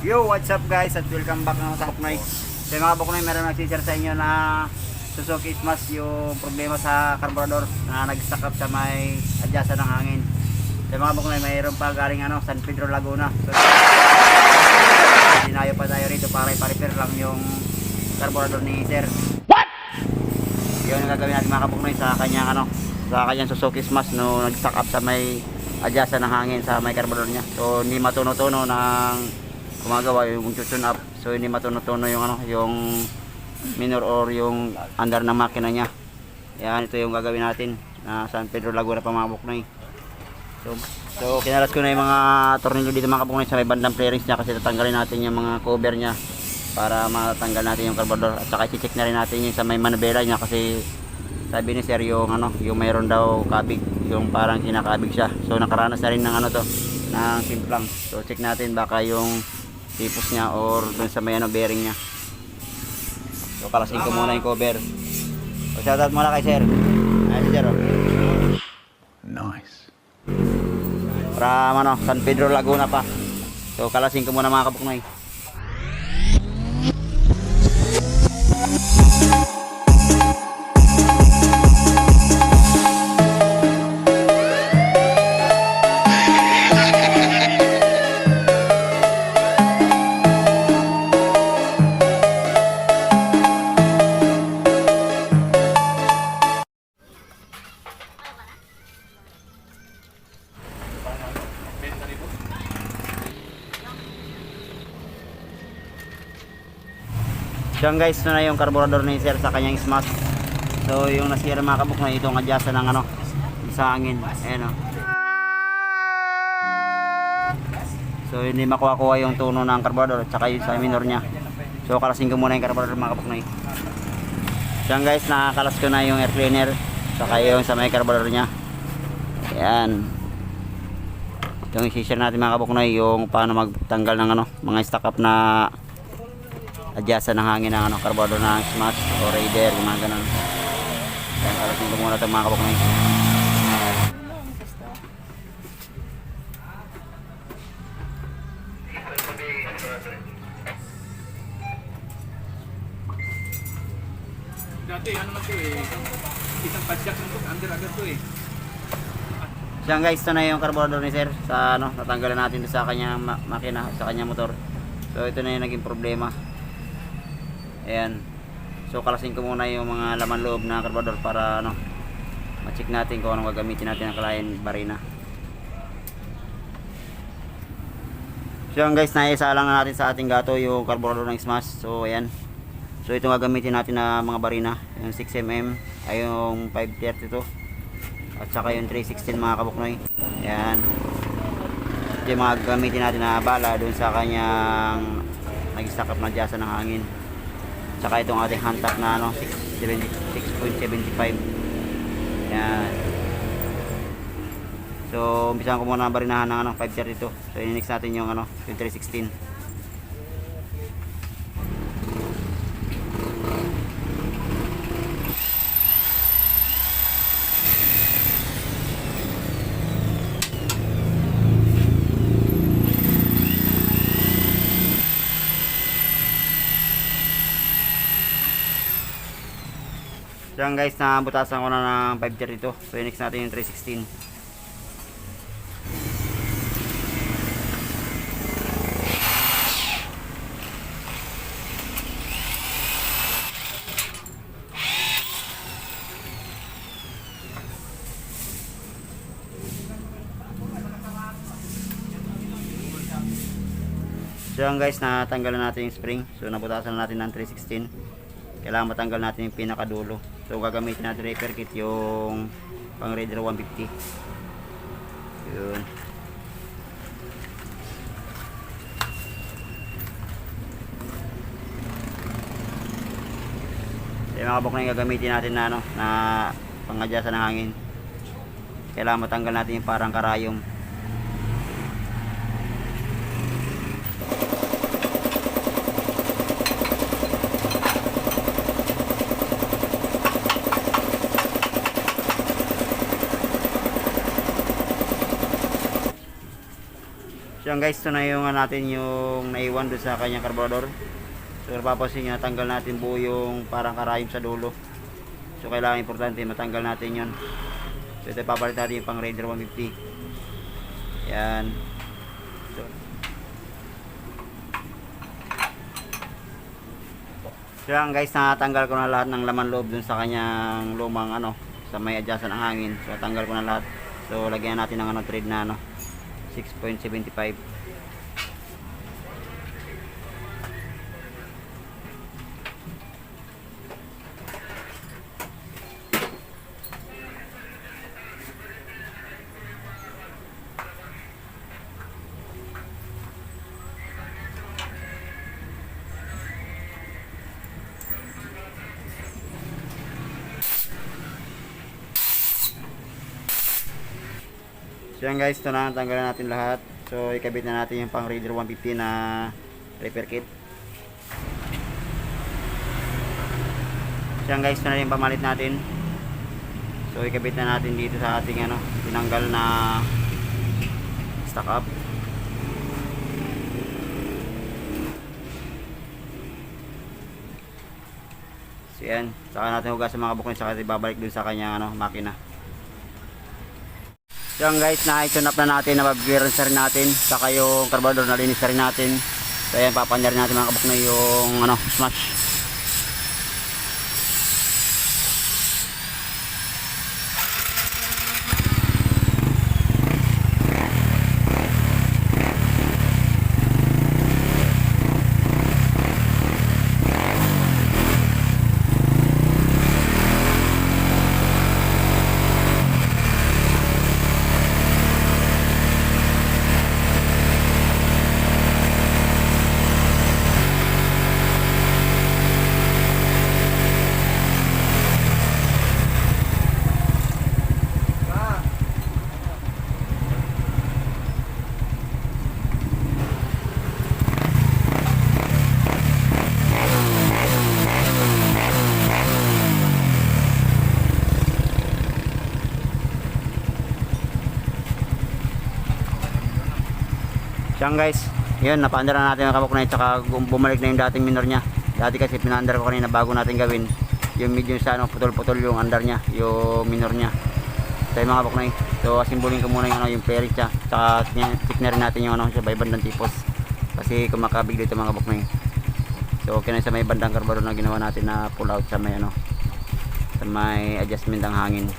Yo, what's up guys at welcome back naman sa Kapuknoy. So mga Kapuknoy, meron nag-share sa inyo na Suzuki Smash yung problema sa carburetor na nag-stuck up sa may adjasa ng hangin. So mga Kapuknoy, mayroon pa galing San Pedro, Laguna. So dinayo pa tayo rito para ipa-repair lang yung carburetor ni Sir. What? Yun ang gagawin natin mga Kapuknoy sa kanyang sa kanyang Suzuki Smash no nag-stuck up sa may adjasa ng hangin sa may carburetor niya. So hindi matuno-tuno ng gumagawa yung tune up, so hindi matuno-tuno yung yung minor or yung under ng makina niya. Yan, ito yung gagawin natin na San Pedro, Laguna pa mga Kapuknoy. So kinalas ko na yung mga tornilyo dito mga Kapuknoy sa may bandang flarings niya kasi tatanggalin natin yung mga cover niya para matanggal natin yung carburetor at saka i-check na rin natin yung sa may manubela niya kasi sabi ni Sir yung yung mayroon daw kabig, yung parang kinakabig siya. So nakaranas na rin ng ng simplang. So check natin baka yung tipos niya or dun sa may bearing niya. So kalasin ko muna yung cover. So shoutout muna kay Sir. Ayan si Sir. Nice. Para San Pedro, Laguna pa. So kalasin ko muna mga Kapuknoy. So guys, ito na yung carburetor ni Sir sa kanyang Smash. So yung nasira mga Kapuknoy, itong adjasa ng sa hangin. Ayan So hindi makuha yung tuno ng carburetor at saka yung sa minor niya. So kalasin ko muna yung carburetor mga Kapuknoy. So guys, nakakalas ko na yung air cleaner saka yung sa may carburetor niya. Ayan. Yung i-share natin mga Kapuknoy yung paano magtanggal ng mga stock up na adjasa ng hangin ng carburetor ng Smash o Raider, yung mga ganun. Yan, kalasin ko muna ito mga Kapuknoy. Dati naman to isang padjak nito, under agad to Siya guys, ito na yung carburetor ni Sir sa natanggalan natin ito sa kanyang makina, sa kanyang motor. So ito na yung naging problema. Ayan. So kalasin ko muna yung mga laman loob na carburetor para ma-check natin kung anong gagamitin natin ng client barina. So guys, naisa lang natin sa ating gato yung carburetor ng Smash. So ayan. So itong gagamitin natin na mga barina, yung 6mm, ay yung 532 at saka yung 316 mga Kapuknoy. Ayan. Ito yung mga gagamitin natin na bala dun sa kanyang nag-stack up na adjasa ng hangin. Saka itong ating hand tap na 6.75. Yan. So umpisahan ko muna barinahan ng 532. So i-next natin yung yung 316. So yan guys, nabutasan ko na ng 532. So next natin yung 316. So yan guys, natanggalan natin yung spring. So nabutasan natin ng 316. Kailangan matanggal natin yung pinakadulo. So gagamitin natin repair kit yung pang Raider 150. Yun. Yung mga Kapuknoy na gagamitin natin na pang-adjasa ng hangin. Kailangan matanggal natin yung parang karayom. So guys, ito na yung natin yung naiwan doon sa kanyang carburetor. So napapansin nyo, natanggal natin buo yung parang karayom sa dulo. So kailangan importante matanggal natin yon. So ito papalit natin yung pang Raider 150. Yan. So yan guys, natanggal ko na lahat ng laman loob dun sa kanyang lumang sa may adjustan ng hangin. So tanggal ko na lahat. So lagyan natin ng thread na 6.75. So yan guys, ito na, tanggalan natin lahat. So ikabit na natin yung pang Raider 150 na repair kit. So yan guys, ito na yung pamalit natin. So ikabit na natin dito sa ating tinanggal na stock up. So yan, saka natin hugas sa mga bukin, saka ibabalik dun sa kanyang makina. So yan guys, na-tune up na natin, nabag-clearance na rin natin, saka yung carburetor nalinis na rin natin. So yan, papanya rin natin mga kabuknoy yung smash. Yan guys, yun, napaandar na natin ang kabuknoy, tsaka bumalik na yung dating minor niya. Dati kasi pinaandar ko kanina bago natin gawin yung medyo sa putol-putol yung andar niya, yung minor niya. So yung mga kabuknoy, so asimbolin ko muna yung perit siya, tsaka check na rin natin yung sa may bandang tipos, kasi kumakabig dito mga kabuknoy. So okay na sa may bandang carburetor na ginawa natin na pull out sa may sa may adjustment ng hangin.